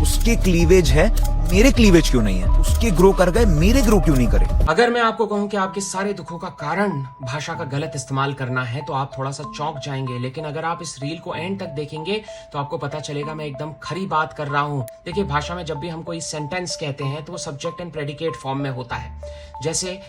उसके क्लीवेज है, मेरे क्लीवेज क्यों नहीं है? उसके ग्रो कर गए, मेरे ग्रो क्यों नहीं करे? अगर मैं आपको कहूं कि आपके सारे दुखों का कारण भाषा का गलत इस्तेमाल करना है तो आप थोड़ा सा चौंक जाएंगे, लेकिन अगर आप इस रील को एंड तक देखेंगे तो आपको पता चलेगा मैं एकदम खरी बात कर रहा हूं। देखिए, भाषा में जब भी हम कोई सेंटेंस कहते हैं तो वो सब्जेक्ट एंड प्रेडिकेट फॉर्म में होता है। जैसे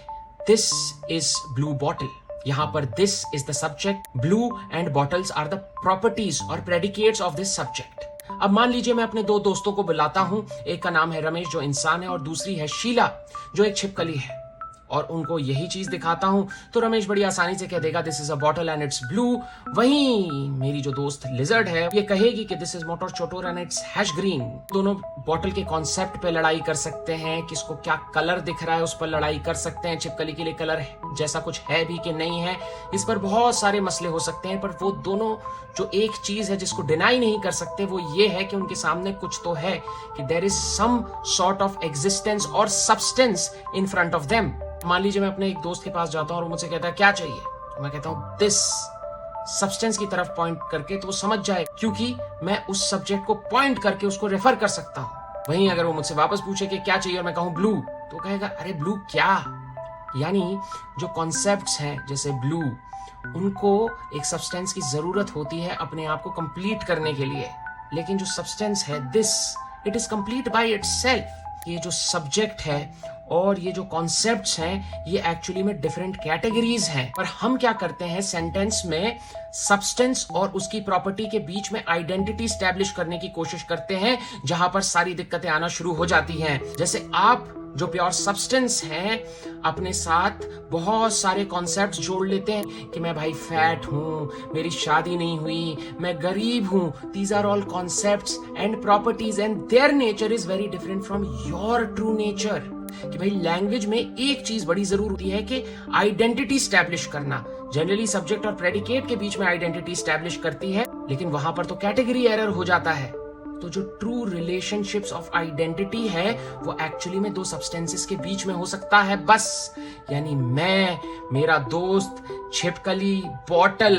दिस इज ब्लू बॉटल, यहाँ पर this is the subject, blue and bottles are the properties और प्रेडिकेट्स ऑफ दिस सब्जेक्ट। अब मान लीजिए मैं अपने दो दोस्तों को बुलाता हूं, एक का नाम है रमेश जो इंसान है और दूसरी है शीला जो एक छिपकली है, और उनको यही चीज दिखाता हूं तो रमेश बड़ी आसानी से कह देगा this is a bottle and it's blue. वहीं मेरी जो दोस्त लिजर्ड है ये कहेगी कि दिस इज मोटर चोटोर एंड इट्स हैश ग्रीन। दोनों बॉटल के कॉन्सेप्ट पे लड़ाई कर सकते हैं, किसको क्या कलर दिख रहा है उस पर लड़ाई कर सकते हैं, छिपकली के लिए कलर जैसा कुछ है भी कि नहीं है, इस पर बहुत सारे मसले हो सकते हैं। पर वो दोनों जो एक चीज है जिसको डिनाई नहीं कर सकते वो ये है कि उनके सामने कुछ तो है, कि there is some sort of existence और substance in front of them. मान लीजिए मैं अपने एक दोस्त के पास जाता हूं और मुझसे कहता है क्या चाहिए, तो मैं कहता हूं दिस, सब्सटेंस की तरफ पॉइंट करके, तो वो समझ जाए क्योंकि मैं उस सब्जेक्ट को पॉइंट करके उसको रेफर कर सकता हूं। वहीं अगर वो मुझसे वापस पूछे कि क्या चाहिए और मैं कहूं ब्लू, तो कहेगा अरे ब्लू क्या? यानी जो कॉन्सेप्ट्स हैं जैसे ब्लू, उनको एक सब्सटेंस की जरूरत होती है अपने आप को कंप्लीट करने के लिए, लेकिन जो सब्सटेंस है this, it is complete by itself. ये जो सब्जेक्ट है और ये जो कॉन्सेप्ट्स हैं ये एक्चुअली में डिफरेंट कैटेगरीज हैं। पर हम क्या करते हैं, सेंटेंस में सब्सटेंस और उसकी प्रॉपर्टी के बीच में आइडेंटिटी स्टैब्लिश करने की कोशिश करते हैं, जहां पर सारी दिक्कतें आना शुरू हो जाती हैं। जैसे आप जो प्योर सब्सटेंस हैं अपने साथ बहुत सारे कॉन्सेप्ट्स जोड़ लेते हैं कि मैं भाई फैट हूं, मेरी शादी नहीं हुई, मैं गरीब हूं। These are all concepts and properties and their nature is very different from your true nature. कि भाई लैंग्वेज में एक चीज बड़ी जरूर होती है कि आइडेंटिटी स्टैब्लिश करना। जनरली सब्जेक्ट और प्रेडिकेट के बीच में आइडेंटिटी स्टैब्लिश करती है, लेकिन वहां पर तो कैटेगरी एरर हो जाता है। तो जो ट्रू रिलेशनशिप्स ऑफ आइडेंटिटी है वो एक्चुअली में दो सब्सटेंसेस के बीच में हो सकता है बस। यानी मैं, मेरा दोस्त, छिपकली, बॉटल,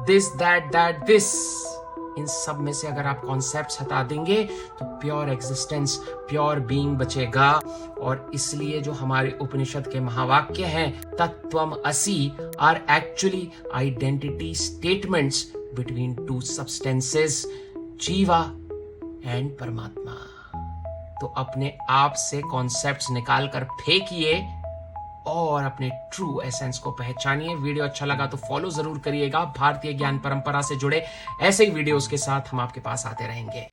दिस दैट दिस, इन सब में से अगर आप कॉन्सेप्ट्स हटा देंगे तो प्योर एग्जिस्टेंस, प्योर बीइंग बचेगा। और इसलिए जो हमारे उपनिषद के महावाक्य हैं tattvam asi are actually identity statements between two substances, jiva and paramatma. तो अपने आप से कॉन्सेप्ट्स निकाल कर फेंकिए और अपने ट्रू एसेंस को पहचानिए। वीडियो अच्छा लगा तो फॉलो जरूर करिएगा। भारतीय ज्ञान परंपरा से जुड़े ऐसे ही वीडियोस के साथ हम आपके पास आते रहेंगे।